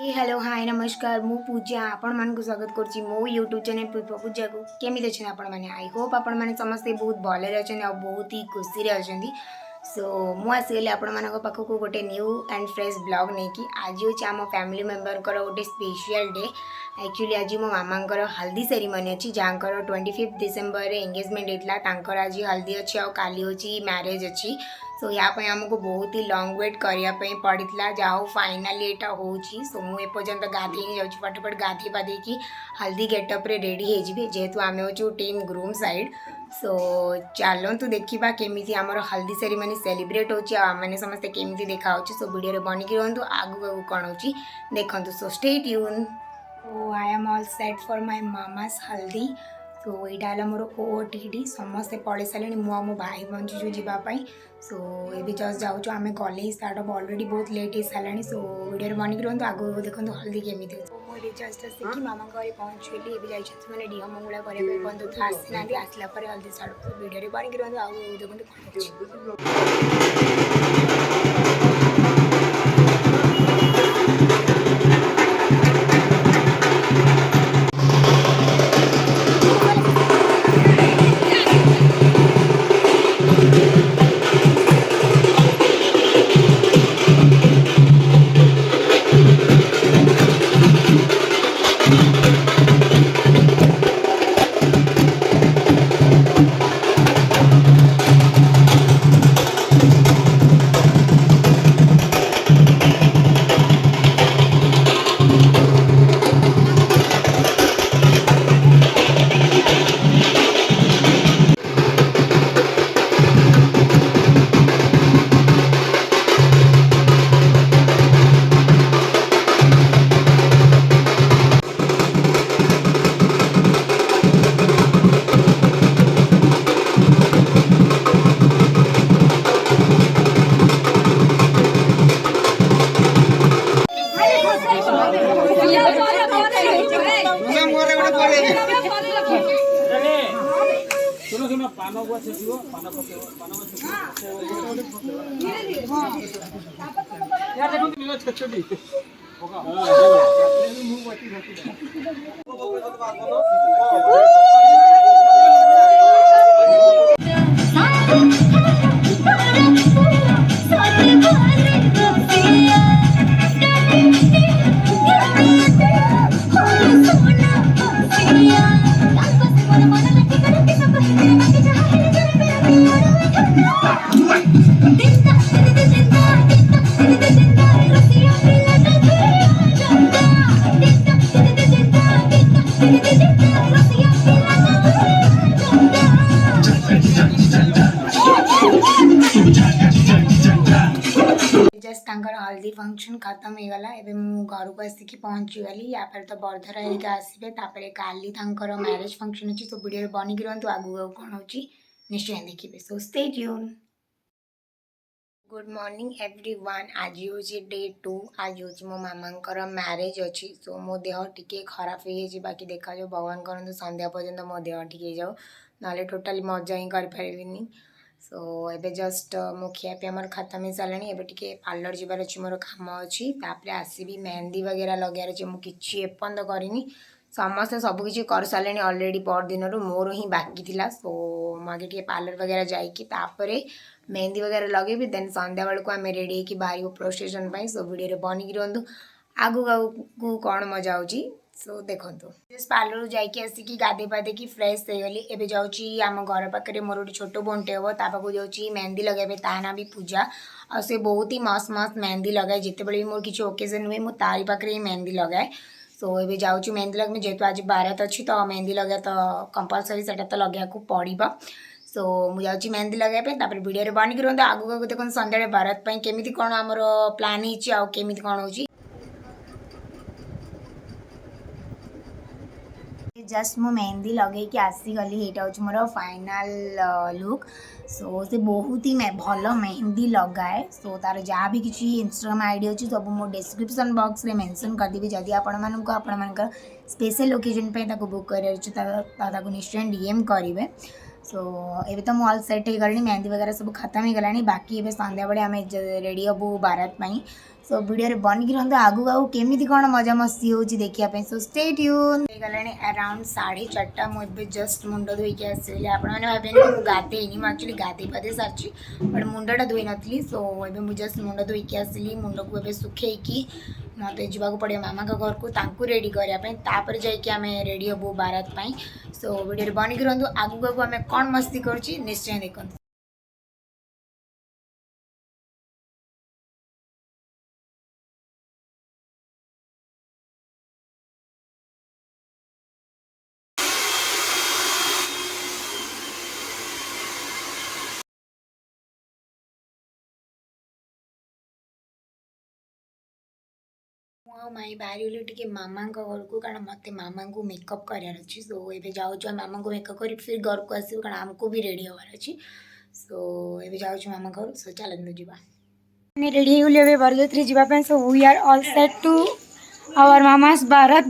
Hello hi नमस्कार मु पूजा आपण मान को स्वागत करछि मो यूट्यूब चैनल पुष्प पूजा को केमी अच्छे आपण मैंने आई होप आपण मैंने समस्ते बहुत भले अच्छे आ बहुत ही खुशी अच्छा सो मु आसगली आपण मान पाखक गोटे न्यू एंड फ्रेश ब्लॉग नहीं कि आज हूँ आम फैमिली मेंबर गोटे स्पेशल डे एक्चुअली आज मो मामा हल्दी सेरिमनी अच्छी जहाँ 25 डिसेम्बर एंगेजमेंट होता आज हल्दी अच्छी आली हूँ मैरेज अच्छी सो यहाँ आमको बहुत ही लंग वेट करने पड़ा जहाँ फाइनाली यहाँ हो सो मुझे गाधे जाऊँ फटाफट गाधे पाधे कि हल्दी गेटअप्रे रेडी हो जेहेतु आम हो टीम ग्रूम साइड सो चलतु देखा केमी आमर हल्दी सेरिमनी सेलिब्रेट होने समस्ते केमी देखा सो वीडियो बनिकी रुहतु आगू आगू कौन हो देखु so stay tune so I am all set for my mama's हल्दी सो यहाँ है मोर ओटीडी समस्ते पढ़ी सारे मुझे मो भाई बंचु जावाई सो ये जस्ट जाऊँ आम गले स्टार्ट हम अलरेडी बहुत लेट हो सारे सो वीडियो बनिकी रुहतु आगू देखो हल्दी केमी मुझे जस्ट आसिक मामा घर पहुँचली ये मैंने डीह मंगला करने आसी ना आसला हल्दी स्टार्ट वीडियो बनिकी रुहतु आगू देखो जस्ट हल्दी फंक्शन खत्म हो गला एबे मु घर को आसिक पहुँची गली या पर तो बरधरा हेरिका आसबे तापरे काली तांकर मैरिज फंक्शन अच्छी सो वीडियो बनिकी रुहतु आगू आगू कौन हो निश्चय देखिए so stay tune good morning everyone आज हूँ डे 2 आज हूँ मो मामा मैरेज अच्छी सो मो देह टिके खराब हो बाकी देखा जाओ भगवान करते संध्या पर्यंत मो देह ठीक हो जाओ ना टोटाली मजा ही करें सो एबे जस्ट मो खियापिया मोर खत्म हो सारे एबे टिके पार्लर जीवार अच्छी मोर काम अच्छी तापर आसबि मेहंदी वगैरह लगार अच्छे मुझे एपर्यंत करनी समस्ते सबकि कर सारे अलरेडी पर दिन मोर ही बाकी थिला सो मुझे पार्लर वगैरह जापर मेहंदी वगैरह लगे देन संध्या बेलू आम रेडी होकर बाहर प्रोस्टेशन सो वीडियो बनिकी रुहतु आगू आगू कौन मजा हो सो देखो पार्लर जाकि आसिक गाधे पाधे कि फ्रेश हो गली एवं जाऊँगी आम घर पाखे मोर गोटे छोट बोनटे हम तापाक जाऊँगी मेहंदी लगाइबे ता ना भी पूजा आ से बहुत ही मस्त मस्त मेहंदी लगाए जिते बड़े भी मोर किसी ओकेजन हुए मुझे तारी पाखे ही मेहंदी लगाए सो ये जाऊँ मेहंदी लगे जेहेतु आज बारात अच्छी तो मेहंदी लगे तो कंपलसरी से तो लगे पड़ो सो मुझे मेहंदी लगाइबे वीडियो बनिकी रुहतु आगू आगू देखो संध्या बारात केमी कौन आमर प्लान होमी कौन हो जस्ट मु मेहंदी लगे कि आसीगली यहाँ हूँ मोर फाइनाल लुक सो से बहुत ही भल मेहंदी लगाए सो तार जहाँ भी किसी इंस्टाग्राम आईडी अच्छी सब मो डिस्क्रिप्शन बॉक्स रे मेंशन करदेवी जदि आपण स्पेशल ओकेजन पे बुक कर निश्चय डीएम करेंगे सो एबे तो मॉल सेट हो गलानी मेहंदी वगैरह सब खत्म हो गलानी बाकी एबे संध्या बेले आम रेडी हबू बारात पाई सो वीडियो बनिकी रहा आगू आगू केमी कौन मजा मस्ती हो देखापी सो स्टे ट्यून हो गलानी अराउंड 4:30 मुझे जस्ट मुंड धोईकी आसली आपण मैंने भावे कि गाधेनी मुझे एक्चुअली गाधे पाधे सारी बट मुंडा धोई नी सो ए मुझे जस्ट मुंड धोईकी आसली मुंड को ए सुखेकी मत जावाक पड़ो मामा घर को रेडी करने जामें रेडी हबू बारात पाई सो वीडियो बनिकी रहा आगू आगू आम कौन मस्ती कर निश्चय देखो माई बाहरी टे मामा घर को कारण मत मामा को मेकअप करार अच्छी सो ये जाऊँ मामा को मेकअप कर फिर घर को आसो कारण आमको भी रेडी हबार अच्छी सो ये जाऊँ मामा घर सो चलते जावा रेडी हो गले बरजात्री जावाई so we are all set to our mama's baraat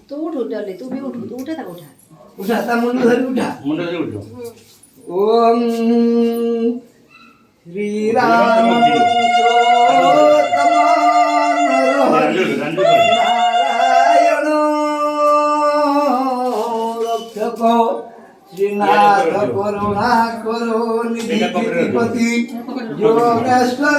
तू उठ उठले तू भी उठ तू उठा उठा उठा आता मुंड धरी उठा ओम श्री राम नारायण रक्षक श्रीनाथ करुणा करो निधिपति योगेश्वर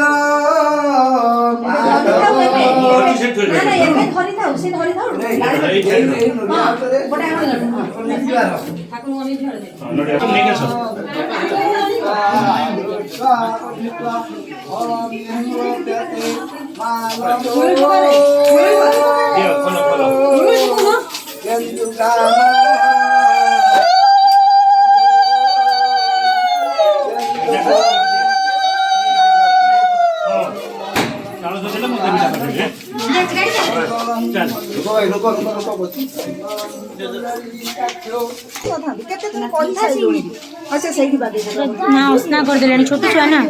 ना उसना कर देले छोटे छुआ ना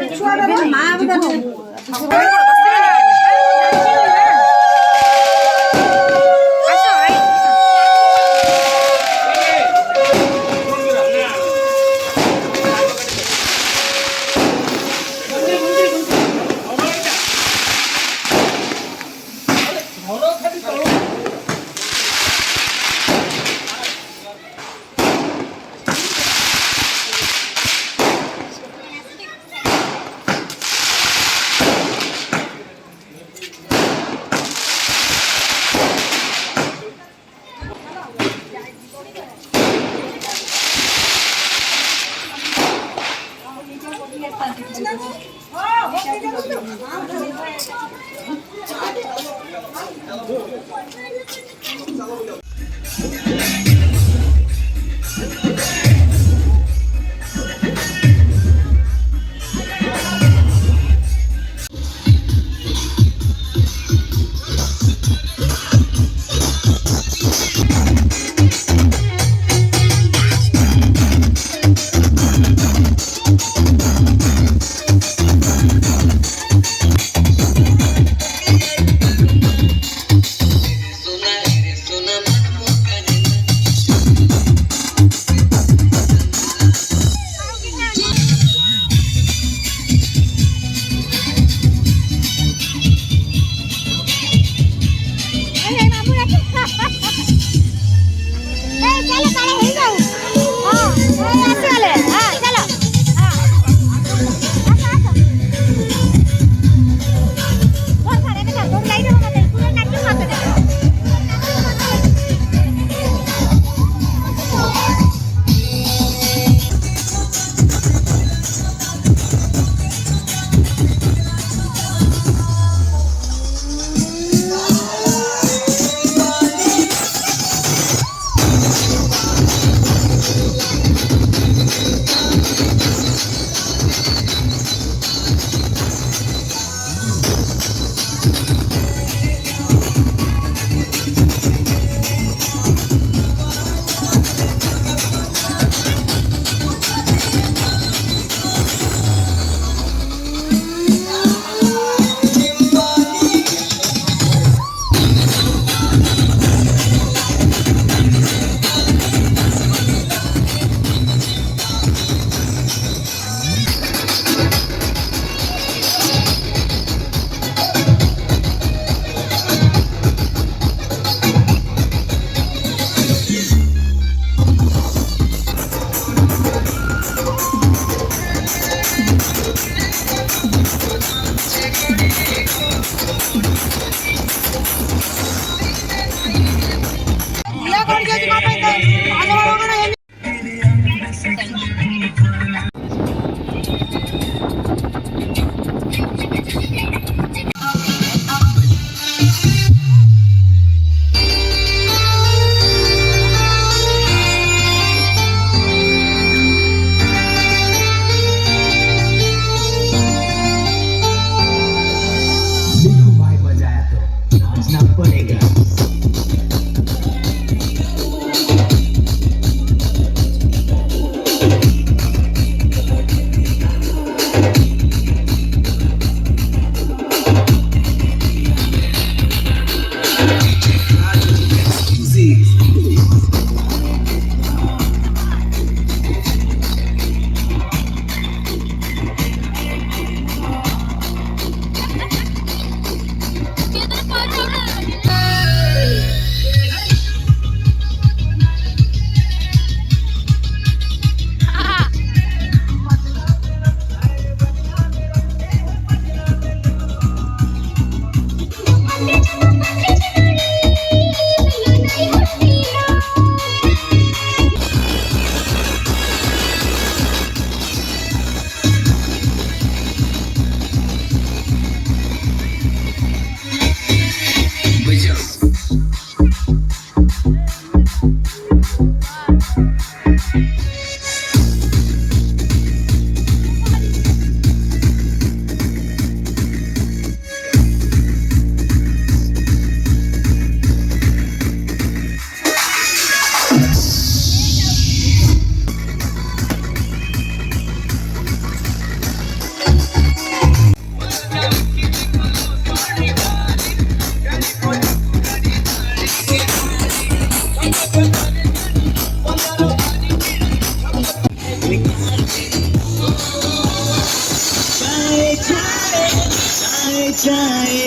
जाए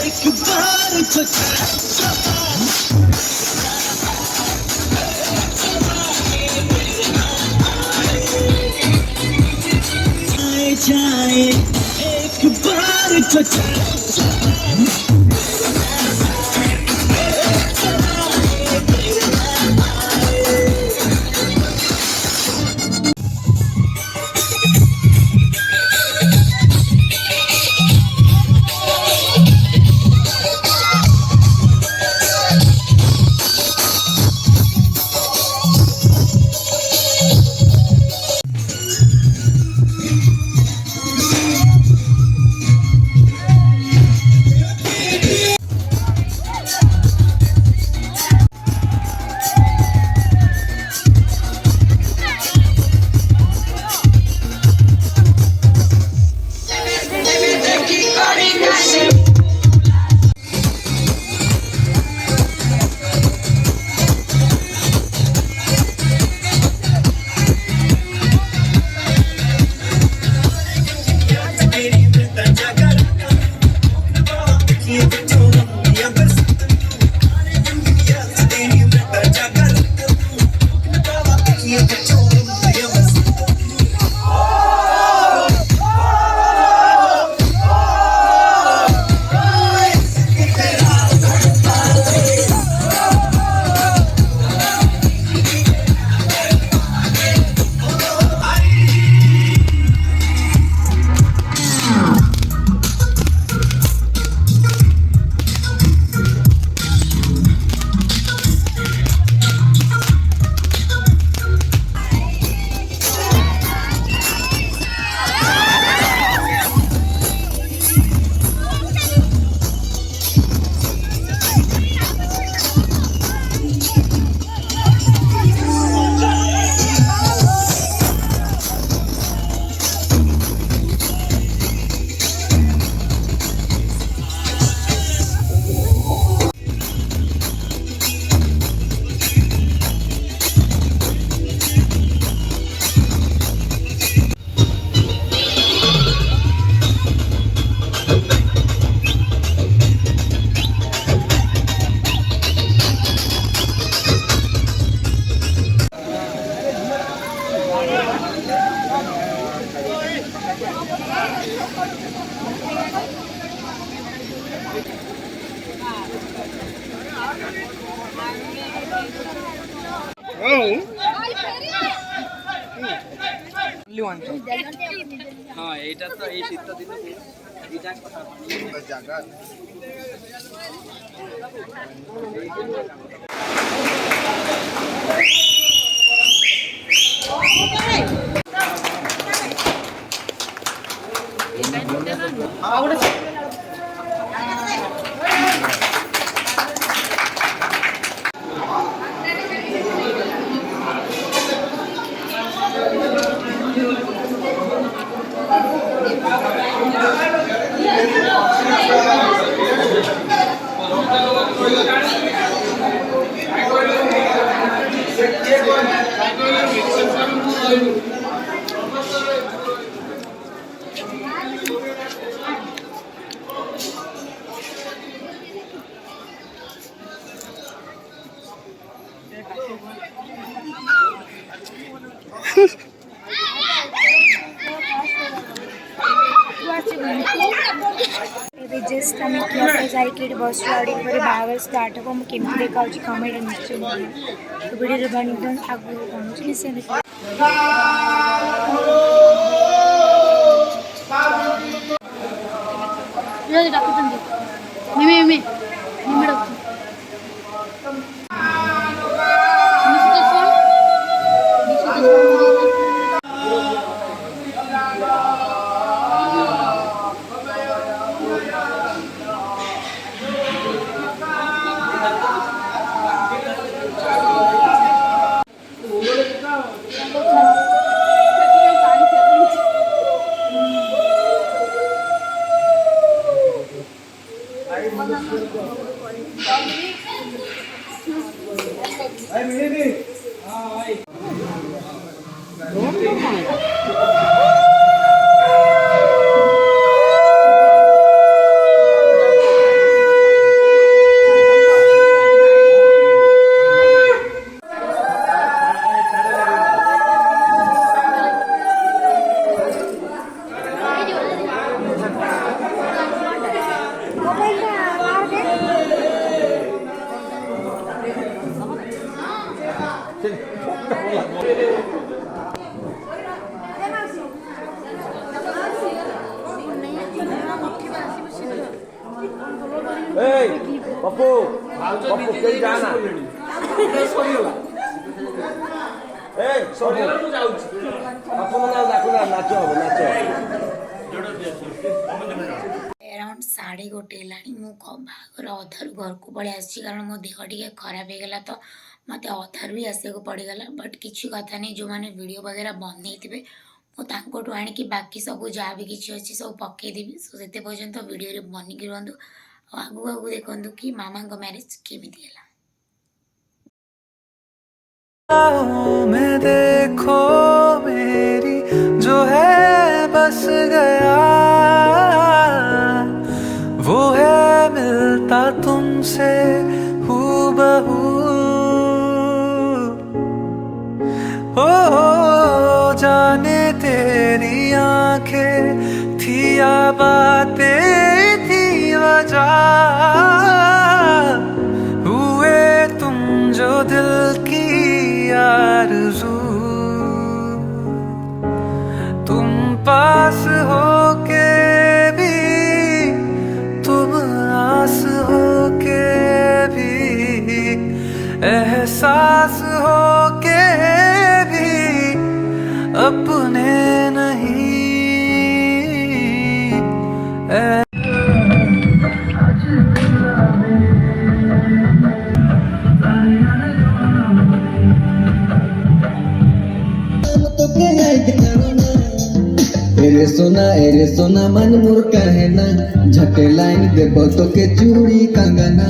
एक बार तो जाए एक बार तो हाँ এইটা তো এই শীত দিনে এইটা কথা জায়গা ଏବେ ଜଷ୍ଟ ଆମେ କ୍ଲାସ୍ରେ ଯାଇକି ଏଠି ବସିଛୁ ଆଉ ଟିକେ ପରେ ବାହାଘର ଷ୍ଟାର୍ଟ ହେବ ମୁଁ କେମିତି ଦେଖାଯାଉଛି କମେଣ୍ଟ ନିଶ୍ଚୟ ଭିଡ଼ିଓରେ ବନିଥାନ୍ତୁ ଆଗକୁ ପହଞ୍ଚୁଛି ନିଶ୍ଚୟ ଦେଖିବା ଡାକୁଛନ୍ତି ମିମି ମିମି ମିମି ଡାକୁଛନ୍ତି ପପୁ ପପୁ କେହି ଯାଆନା ନାଚ ହବ ନାଚ अराउंड 1:30 ହେଲାଣି ମୁଁ ବାହାଘର ଅଧାରୁ ଘରକୁ ପଳେଇ ଆସିଛି କାରଣ ମୋ ଦେହ ଟିକେ ଖରାପ ହେଇଗଲା ତ ମୋତେ ଅଧାରୁ ବି ଆସିବାକୁ ପଡ଼ିଗଲା ବଟ୍ କିଛି କଥା ନାହିଁ ଯେଉଁମାନେ ଭିଡ଼ିଓ ବଗେରା ବନେଇଥିବେ ମୁଁ ତାଙ୍କଠୁ ଆଣିକି ବାକି ସବୁ ଯାହା ବି କିଛି ଅଛି ସବୁ ପକେଇଦେବି ସୋ ସେତେ ପର୍ଯ୍ୟନ୍ତ ଭିଡ଼ିଓରେ ବନିକି ରୁହନ୍ତୁ ଆଉ ଆଗକୁ ଆଗକୁ ଦେଖନ୍ତୁ କି ମାମାଙ୍କ ମ୍ୟାରେଜ୍ କେମିତି ହେଲା। में देखो मेरी जो है बस गया वो है मिलता तुमसे हूबहू ओ जाने तेरी आंखें थी या बातें थी वजह हुए तुम जो दिल की आरज़ू तुम पास हो के भी तुम आस हो के भी एहसास हो के भी अपने नहीं एरे सोना मन मुर कहे ना झटे लाइन देबो तो के चूड़ी कंगना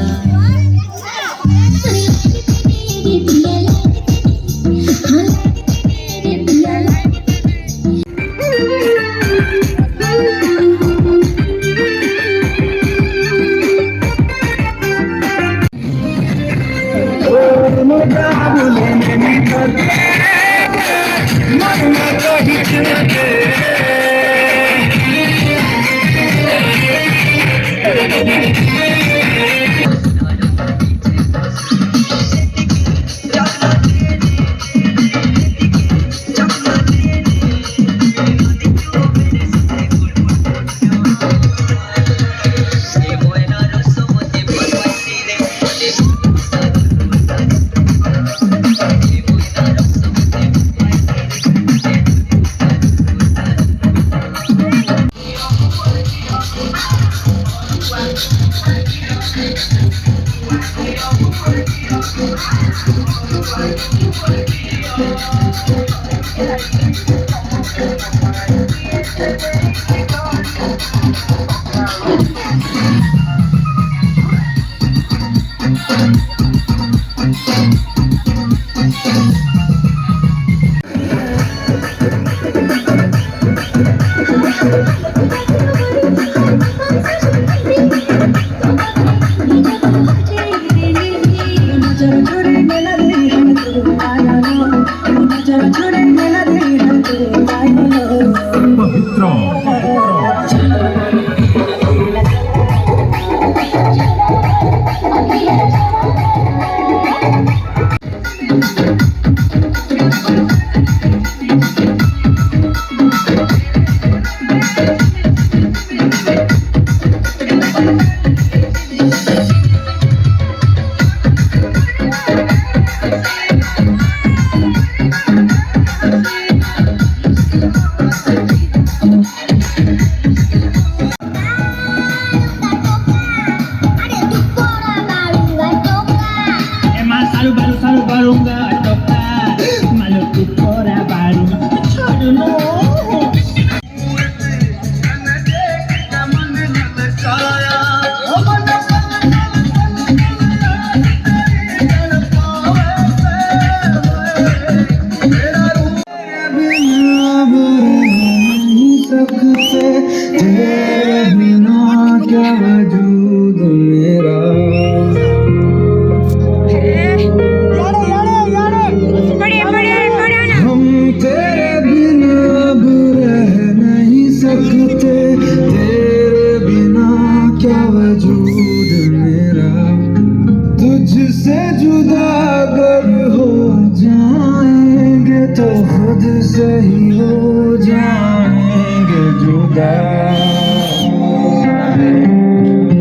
तो खुद से ही हो जाएंगे जुदा,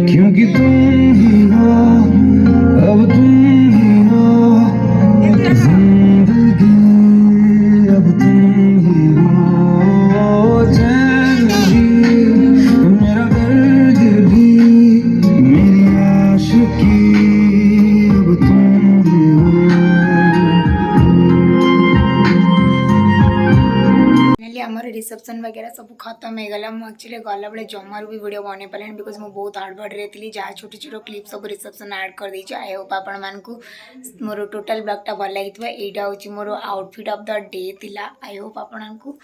क्योंकि तुम ही हो, अब तुम ही हो जिंदगी, अब तुम ही हो चैन भी, मेरा दर्द भी, मेरी आशिकी, अब तुम ही हो। फाइनाली आमर रिसेप्शन वगैरह सब खत्म हो गला। मुझे एक्चुअली गला बेले जमार भी वीडियो बने पारे बिकज मुझे बहुत हार्डवर्ड रही जहाँ छोट छोट क्लिप सब रिसेप्शन ऐड कर दी। आई होप आपण मानकू मोर टोटल ब्लॉगटा भल लगी। यहाँ हूँ मोर आउटफिट ऑफ द डे थिला। आई होप आपण मानकू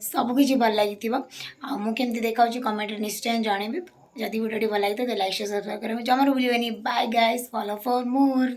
सबकि भल लगी। मुझे देखा कमेंट निश्चय जनइबी। जदि वीडियो भल लगी तो लाइक शेयर सब्सक्राइब करें जमार भूलिए। Bye guys, follow for more.